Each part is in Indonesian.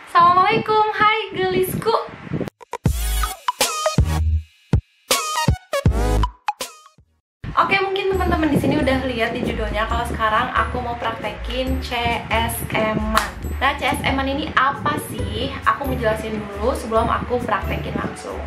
Assalamualaikum, hai gelisku. Oke, mungkin teman-teman di sini udah lihat di judulnya kalau sekarang aku mau praktekin CSM-an. Nah, CSM-an ini apa sih? Aku mau jelasin dulu sebelum aku praktekin langsung.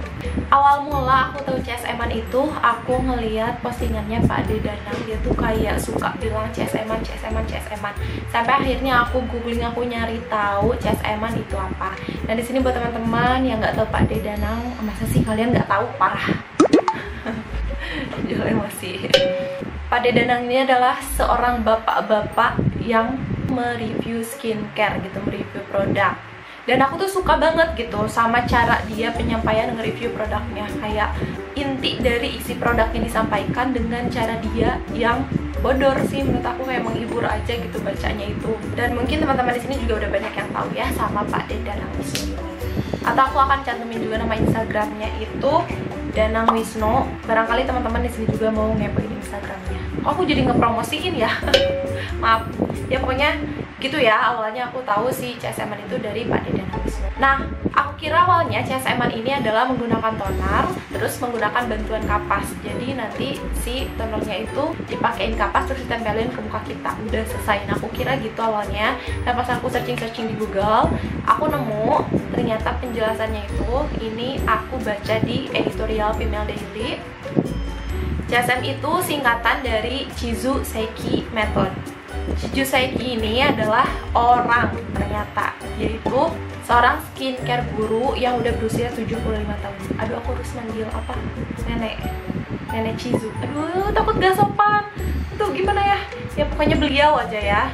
Awal mula aku tahu CSM-an itu aku ngeliat postingannya Pak De Danang. Dia tuh kayak suka bilang CSM-an, CSM-an, CSM-an. Sampai akhirnya aku googling, aku nyari tahu CSM-an itu apa. Dan di sini buat teman-teman yang nggak tahu Pak De Danang, masa sih kalian nggak tahu? Parah. Jual emosi. Pak De Danang ini adalah seorang bapak-bapak yang mereview skincare gitu, mereview produk. Dan aku tuh suka banget gitu sama cara dia penyampaian nge-review produknya. Kayak inti dari isi produknya disampaikan dengan cara dia yang bodor sih, menurut aku kayak menghibur aja gitu bacanya itu. Dan mungkin teman-teman di sini juga udah banyak yang tahu ya sama Pak De Danang Wisnu. Atau aku akan cantumin juga nama Instagramnya itu Danang Wisnu. Barangkali teman-teman di sini juga mau ngepoin Instagramnya. Kok aku jadi ngepromosiin ya? Maaf. Ya pokoknya gitu ya, awalnya aku tahu si CSM-an itu dari Pak De Danang Wisnu. Nah, aku kira awalnya CSM-an ini adalah menggunakan toner, terus menggunakan bantuan kapas. Jadi nanti si tonernya itu dipakein kapas terus ditempelin ke muka kita. Udah selesai. Nah, aku kira gitu awalnya. Dan pas aku searching di Google, aku nemu ternyata penjelasannya itu ini aku baca di editorial Female Daily. CSM itu singkatan dari Chizu Seiki Method. Chizu Seiki ini adalah orang ternyata, yaitu seorang skincare guru yang udah berusia 75 tahun. Aduh, aku harus manggil apa? Nenek Chizu. Aduh, takut gak sopan. Itu gimana ya? Ya pokoknya beliau aja ya.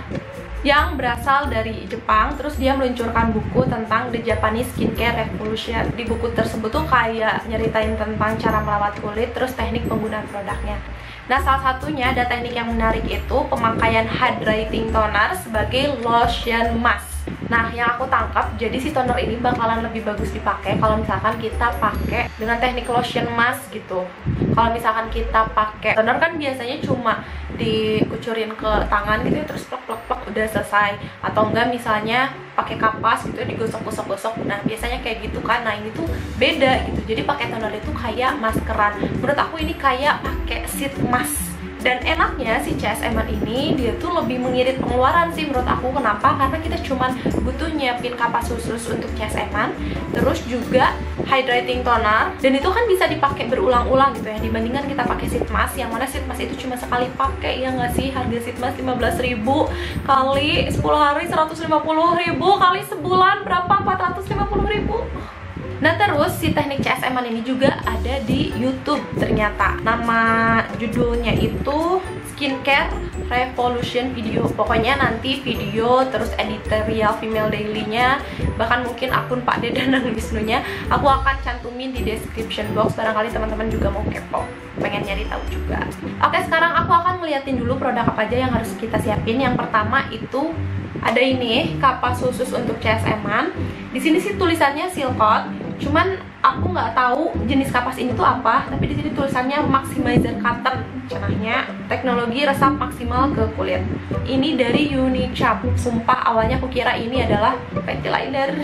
Yang berasal dari Jepang, terus dia meluncurkan buku tentang The Japanese Skincare Revolution. Di buku tersebut tuh kayak nyeritain tentang cara merawat kulit, terus teknik penggunaan produknya. Nah, salah satunya ada teknik yang menarik itu pemakaian hydrating toner sebagai lotion mask. Nah, yang aku tangkap, jadi si toner ini bakalan lebih bagus dipakai kalau misalkan kita pakai dengan teknik lotion mask gitu. Kalau misalkan kita pakai toner kan biasanya cuma dikucurin ke tangan gitu terus plek udah selesai, atau enggak misalnya pakai kapas gitu digosok-gosok. Nah, biasanya kayak gitu kan. Nah, ini tuh beda gitu. Jadi pakai toner itu kayak maskeran. Menurut aku ini kayak pakai sheet mask. Dan enaknya si CSM-an ini dia tuh lebih mengirit pengeluaran sih menurut aku. Kenapa? Karena kita cuman butuh nyiapin kapas khusus untuk CSM-an, terus juga hydrating toner, dan itu kan bisa dipakai berulang-ulang gitu ya, dibandingkan kita pakai sheet mask, yang mana sheet mask itu cuma sekali pakai, ya nggak sih? Harga sheet mask 15.000 kali 10 hari 150.000 kali sebulan berapa? 450.000. Nah, terus si teknik CSM-an ini juga ada di YouTube ternyata. Nama judulnya itu Skincare Revolution Video. Pokoknya nanti video terus editorial Female Daily-nya, bahkan mungkin akun Pak De Danang Wisnu-nya aku akan cantumin di description box. Barangkali teman-teman juga mau kepo, pengen nyari tahu juga. Oke, sekarang aku akan ngeliatin dulu produk apa aja yang harus kita siapin. Yang pertama itu ada ini kapas khusus untuk CSM-an. Di sini sih tulisannya Silkot. Cuman aku nggak tahu jenis kapas ini tuh apa, tapi di sini tulisannya Maximizer Cotton, cenahnya teknologi resap maksimal ke kulit. Ini dari Unicharm. Sumpah awalnya aku kira ini adalah panty liner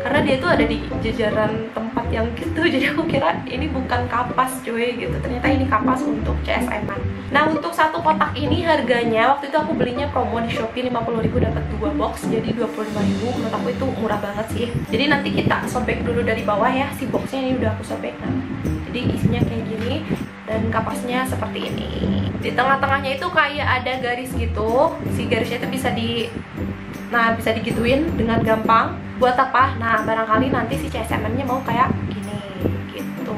karena dia tuh ada di jajaran tempat yang gitu, jadi aku kira ini bukan kapas cuy gitu. Ternyata ini kapas untuk CSM-an. Nah, untuk satu kotak ini harganya waktu itu aku belinya promo di Shopee 50.000 dapat 2 box, jadi 25.000. Menurut aku itu murah banget sih. Jadi nanti kita sobek dulu dari bawah ya, si boxnya ini udah aku sobek. Nah, jadi isinya kayak gini dan kapasnya seperti ini. Di tengah-tengahnya itu kayak ada garis gitu. Si garisnya itu bisa digituin dengan gampang. Buat apa? Nah, barangkali nanti si CSM-nya mau kayak gini gitu.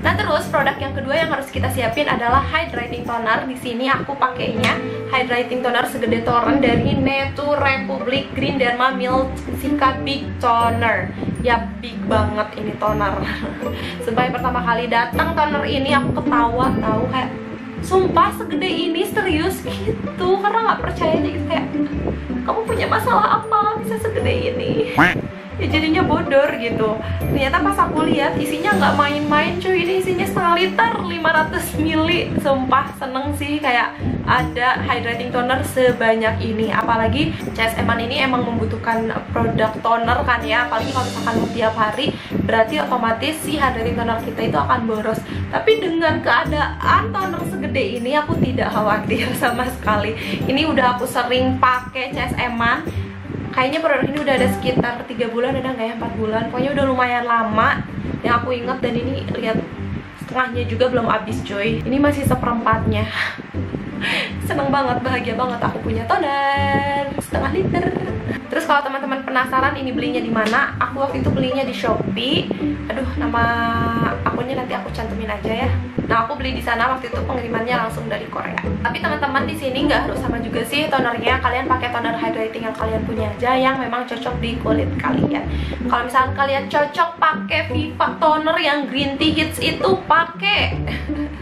Nah, terus produk yang kedua yang harus kita siapin adalah hydrating toner. Di sini aku pakainya hydrating toner segede toren dari Nature Republic Green Derma Milk Sika Big Toner. Ya, big banget ini toner. Sebagai pertama kali datang toner ini aku ketawa tahu kayak sumpah segede ini, serius gitu. Karena nggak percaya gitu, kayak kamu punya masalah apa bisa segede ini. ya jadinya bodor gitu. Ternyata pas aku lihat isinya nggak main-main cuy, ini isinya setengah liter 500 ml. Sumpah seneng sih kayak ada hydrating toner sebanyak ini. Apalagi CSM-an ini emang membutuhkan produk toner kan ya, apalagi kalau misalkan tiap hari, berarti otomatis si hydrating toner kita itu akan boros. Tapi dengan keadaan toner segede ini aku tidak khawatir sama sekali. Ini udah aku sering pakai CSM-an. Kayaknya produk ini udah ada sekitar 3 bulan, ada nggak ya, 4 bulan. Pokoknya udah lumayan lama yang aku inget. Dan ini lihat setengahnya juga belum habis coy. Ini masih seperempatnya. Seneng banget, bahagia banget aku punya toner setengah liter. Terus kalau teman-teman penasaran ini belinya di mana, aku waktu itu belinya di Shopee. Aduh, nama akunnya nanti aku cantumin aja ya. Nah, aku beli di sana waktu itu, pengirimannya langsung dari Korea. Tapi teman-teman di sini nggak harus sama juga sih tonernya. Kalian pakai toner hydrating yang kalian punya aja, yang memang cocok di kulit kalian. Kalau misalnya kalian cocok pakai Viva toner yang green tea hits itu, pakai.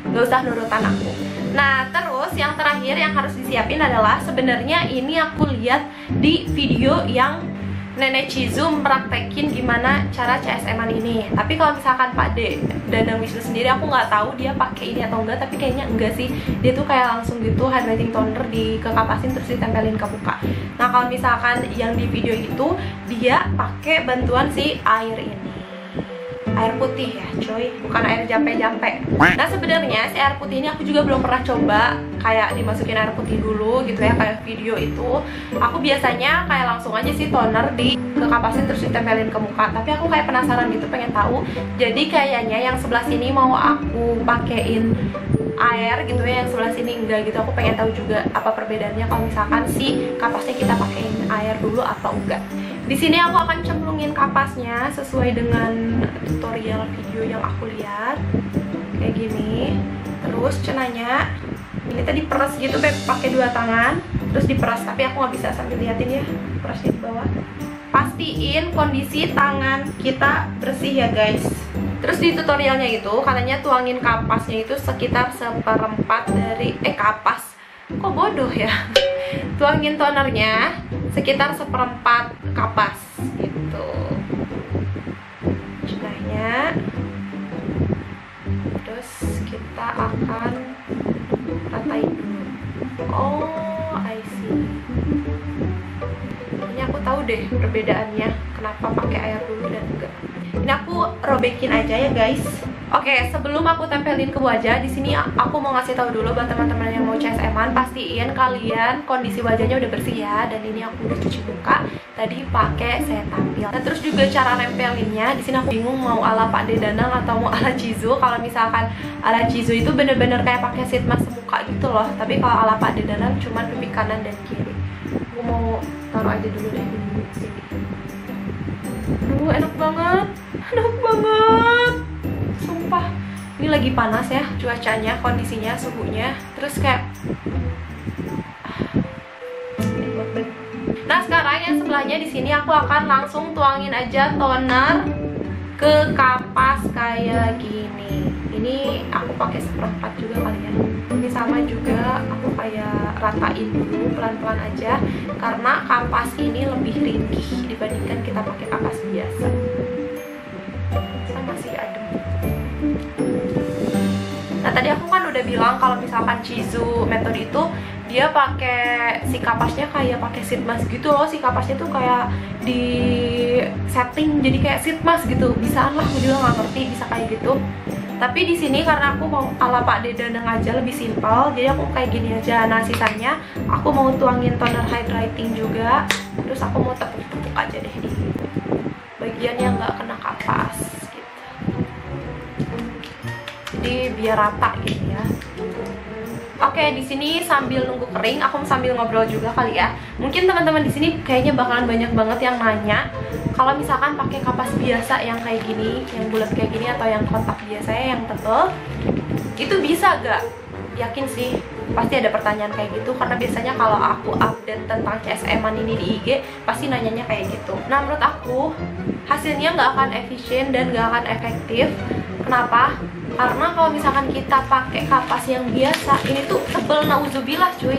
Nggak usah nurutan aku. Nah, terus yang terakhir yang harus disiapin adalah, sebenarnya ini aku lihat di video yang Nenek Chizu mempraktekin gimana cara CSM-an ini. Tapi kalau misalkan Pak D Danang Wisnu sendiri, aku nggak tahu dia pakai ini atau enggak, tapi kayaknya enggak sih. Dia tuh kayak langsung gitu hydrating toner dikekapasin terus ditempelin ke muka. Nah, kalau misalkan yang di video itu dia pakai bantuan si air ini. Air putih ya coy, bukan air jampe-jampe. Nah, sebenarnya si air putih ini aku juga belum pernah coba kayak dimasukin air putih dulu gitu ya, kayak video itu. Aku biasanya kayak langsung aja sih toner dikekapasin terus ditempelin ke muka. Tapi aku kayak penasaran gitu, pengen tahu. Jadi kayaknya yang sebelah sini mau aku pakein air gitu ya, yang sebelah sini enggak gitu. Aku pengen tahu juga apa perbedaannya kalau misalkan si kapasnya kita pakein air dulu atau enggak. Di sini aku akan cemplungin kapasnya sesuai dengan tutorial video yang aku lihat. Kayak gini. Terus cenanya ini tadi peras gitu, Beb, pakai 2 tangan. Terus diperas, tapi aku nggak bisa sambil liatin ya. Perasnya di bawah. Pastiin kondisi tangan kita bersih ya, guys. Terus di tutorialnya itu katanya tuangin kapasnya itu sekitar 1/4 dari kapas. Kok bodoh ya? Tuangin tonernya sekitar 1/4 kapas gitu. Cenahnya. Terus kita akan ratain dulu. Oh, I see. Ini aku tahu deh perbedaannya, kenapa pakai air dulu dan enggak. Ini aku robekin aja ya, guys. Oke, sebelum aku tempelin ke wajah, di sini aku mau ngasih tahu dulu buat teman-teman yang mau CSM-an, pastiin kalian kondisi wajahnya udah bersih ya. Dan ini aku udah cuci muka, tadi pakai Cetaphil. Nah, terus juga cara nempelinnya, di sini aku bingung mau ala Pak D Danang atau mau ala Chizu. Kalau misalkan ala Chizu itu bener-bener kayak pakai sheet mask muka gitu loh. Tapi kalau ala Pak D Danang cuma pipi kanan dan kiri. Aku mau taruh aja dulu deh di sini. Aduh, enak banget, enak banget. Sumpah, ini lagi panas ya cuacanya, kondisinya, suhunya. Terus kayak nah, sekarang yang sebelahnya di sini aku akan langsung tuangin aja toner ke kapas kayak gini. Ini aku pakai 1/4 juga kali ya. Ini sama juga aku kayak ratain dulu pelan-pelan aja, karena kapas ini lebih ringkih dibandingkan kita pakai kapas biasa. Sama sih adem. Nah, tadi aku kan udah bilang kalau misalkan Chizu metode itu dia pakai si kapasnya kayak pakai sheet mask gitu loh. Si kapasnya tuh kayak di setting jadi kayak sheet mask gitu. Bisaan lah, aku juga nggak ngerti bisa kayak gitu. Tapi di sini karena aku mau ala Pak D Danang aja, lebih simpel, jadi aku kayak gini aja. Nah, sisanya aku mau tuangin toner hydrating juga. Terus aku mau tepuk-tepuk aja deh di bagian yang nggak kena kapas gitu. Jadi biar rata gitu ya. Oke, di sini sambil nunggu kering, aku sambil ngobrol juga kali ya. Mungkin teman-teman di sini kayaknya bakalan banyak banget yang nanya, kalau misalkan pakai kapas biasa yang kayak gini, yang bulat kayak gini, atau yang kotak biasa yang tebel, itu bisa gak? Yakin sih, pasti ada pertanyaan kayak gitu, karena biasanya kalau aku update tentang CSM-an ini di IG, pasti nanyanya kayak gitu. Nah, menurut aku hasilnya nggak akan efisien dan nggak akan efektif. Kenapa? Karena kalau misalkan kita pakai kapas yang biasa, ini tuh tebel nauzubillah cuy.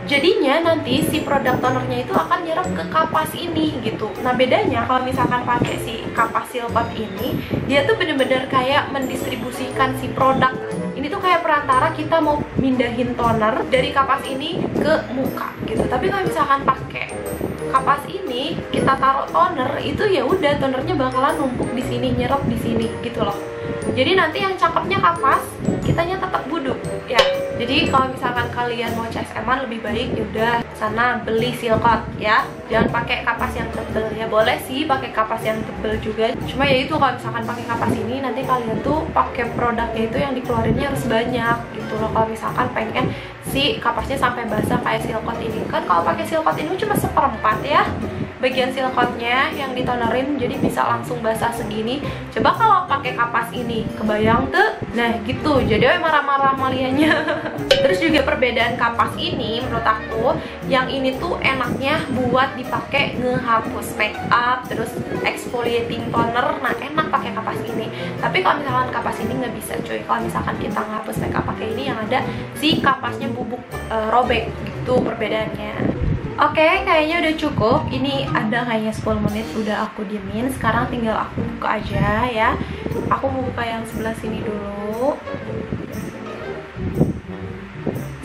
Jadinya nanti si produk tonernya itu akan nyerap ke kapas ini gitu. Nah bedanya kalau misalkan pakai si kapas Silkot ini, dia tuh bener-bener kayak mendistribusikan si produk. Ini tuh kayak perantara kita mau mindahin toner dari kapas ini ke muka gitu. Tapi kalau misalkan pakai kapas ini kita taruh toner, itu ya udah tonernya bakalan numpuk di sini, nyerap di sini gitu loh. Jadi nanti yang cakepnya kapas, kitanya tetap buduk ya. Jadi kalau misalkan kalian mau CSM-an lebih baik yaudah sana beli Silkot ya. Jangan pakai kapas yang tebel ya. Boleh sih pakai kapas yang tebel juga. Cuma ya itu kalau misalkan pakai kapas ini nanti kalian tuh pakai produknya itu yang dikeluarinnya harus banyak gitu loh. Kalau misalkan pengen si kapasnya sampai basah kayak Silkot ini. Kan kalau pakai Silkot ini cuma 1/4 ya. Bagian Silkotnya yang ditonerin jadi bisa langsung basah segini. Coba kalau pakai kapas ini, kebayang tuh? Nah gitu, jadi marah-marah malianya. Terus juga perbedaan kapas ini menurut aku, yang ini tuh enaknya buat dipakai ngehapus makeup, terus exfoliating toner. Nah enak pakai kapas ini. Tapi kalau misalkan kapas ini nggak bisa cuy. Kalau misalkan kita ngehapus makeup pakai ini, yang ada si kapasnya bubuk robek gitu perbedaannya. Oke, kayaknya udah cukup. Ini ada kayaknya 10 menit udah aku diemin. Sekarang tinggal aku buka aja ya. Aku mau buka yang sebelah sini dulu.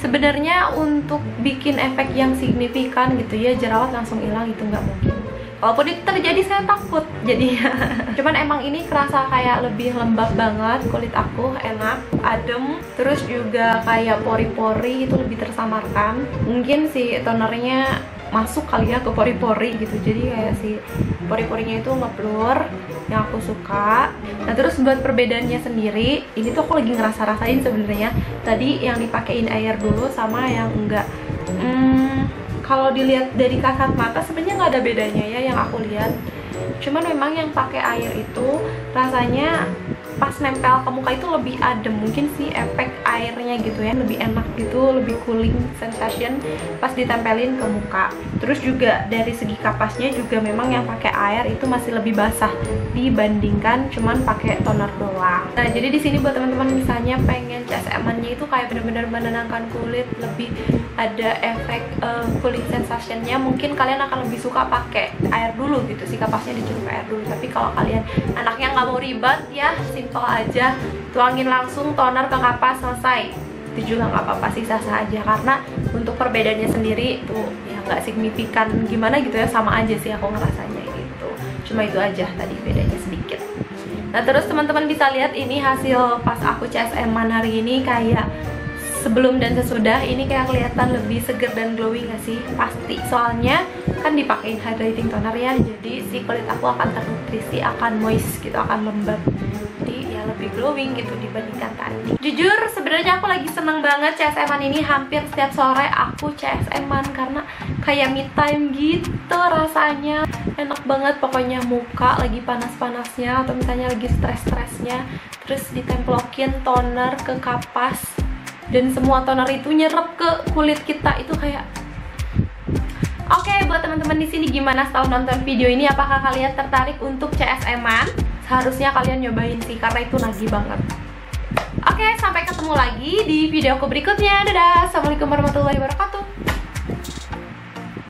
Sebenarnya untuk bikin efek yang signifikan gitu ya, jerawat langsung hilang itu nggak mungkin. Walaupun itu terjadi saya takut jadinya. Cuman emang ini kerasa kayak lebih lembab banget kulit aku, enak, adem. Terus juga kayak pori-pori itu lebih tersamarkan. Mungkin si tonernya masuk kali ya ke pori-pori gitu. Jadi kayak si pori-porinya itu ngeblur, yang aku suka. Nah terus buat perbedaannya sendiri, ini tuh aku lagi ngerasa-rasain sebenarnya. Tadi yang dipakein air dulu sama yang enggak. Kalau dilihat dari kasat mata sebenarnya nggak ada bedanya ya yang aku lihat. Cuman memang yang pakai air itu rasanya pas nempel ke muka itu lebih adem. Mungkin sih efek airnya gitu ya, lebih enak gitu, lebih cooling sensation pas ditempelin ke muka. Terus juga dari segi kapasnya juga memang yang pakai air itu masih lebih basah dibandingkan cuman pakai toner doang. Nah jadi di sini buat teman-teman misalnya pengen CSM-nya itu kayak bener-bener menenangkan kulit, lebih ada efek cooling sensationnya, mungkin kalian akan lebih suka pakai air dulu gitu, si kapasnya dicelup air dulu. Tapi kalau kalian anaknya nggak mau ribet ya, simple aja, tuangin langsung toner ke kapas, selesai. Itu juga nggak apa-apa sih, sah-sah aja. Karena untuk perbedaannya sendiri tuh ya nggak signifikan gimana gitu ya, sama aja sih aku ngerasanya gitu. Cuma itu aja tadi bedanya sedikit. Nah terus teman-teman bisa lihat ini hasil pas aku CSM-an hari ini, kayak sebelum dan sesudah ini kayak kelihatan lebih seger dan glowing gak sih? Pasti, soalnya kan dipakein hydrating toner ya, jadi si kulit aku akan ternutrisi, akan moist gitu, akan lembab. Jadi ya lebih glowing gitu dibandingkan tadi. Jujur sebenarnya aku lagi seneng banget CSM-an ini, hampir setiap sore aku CSM-an karena kayak me time gitu rasanya. Enak banget pokoknya, muka lagi panas-panasnya atau misalnya lagi stres-stresnya, terus ditemplokin toner ke kapas dan semua toner itu nyerap ke kulit kita, itu kayak oke. Buat teman-teman di sini gimana setelah nonton video ini? Apakah kalian tertarik untuk CSM-an? Seharusnya kalian nyobain sih karena itu nagih banget. Oke, sampai ketemu lagi di video aku berikutnya. Dadah, assalamualaikum warahmatullahi wabarakatuh.